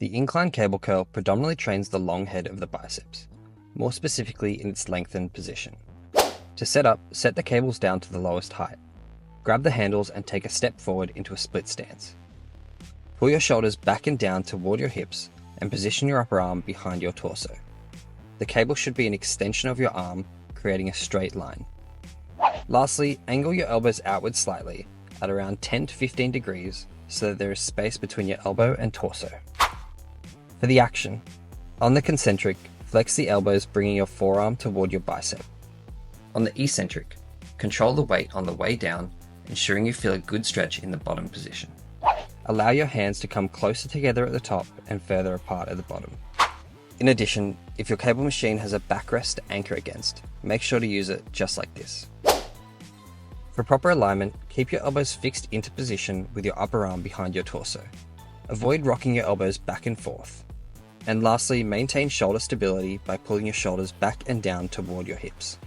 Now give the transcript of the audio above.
The incline cable curl predominantly trains the long head of the biceps, more specifically in its lengthened position. To set up, set the cables down to the lowest height. Grab the handles and take a step forward into a split stance. Pull your shoulders back and down toward your hips and position your upper arm behind your torso. The cable should be an extension of your arm, creating a straight line. Lastly, angle your elbows outward slightly at around 10 to 15 degrees so that there is space between your elbow and torso. For the action, on the concentric, flex the elbows bringing your forearm toward your bicep. On the eccentric, control the weight on the way down, ensuring you feel a good stretch in the bottom position. Allow your hands to come closer together at the top and further apart at the bottom. In addition, if your cable machine has a backrest to anchor against, make sure to use it just like this. For proper alignment, keep your elbows fixed into position with your upper arm behind your torso. Avoid rocking your elbows back and forth. And lastly, maintain shoulder stability by pulling your shoulders back and down toward your hips.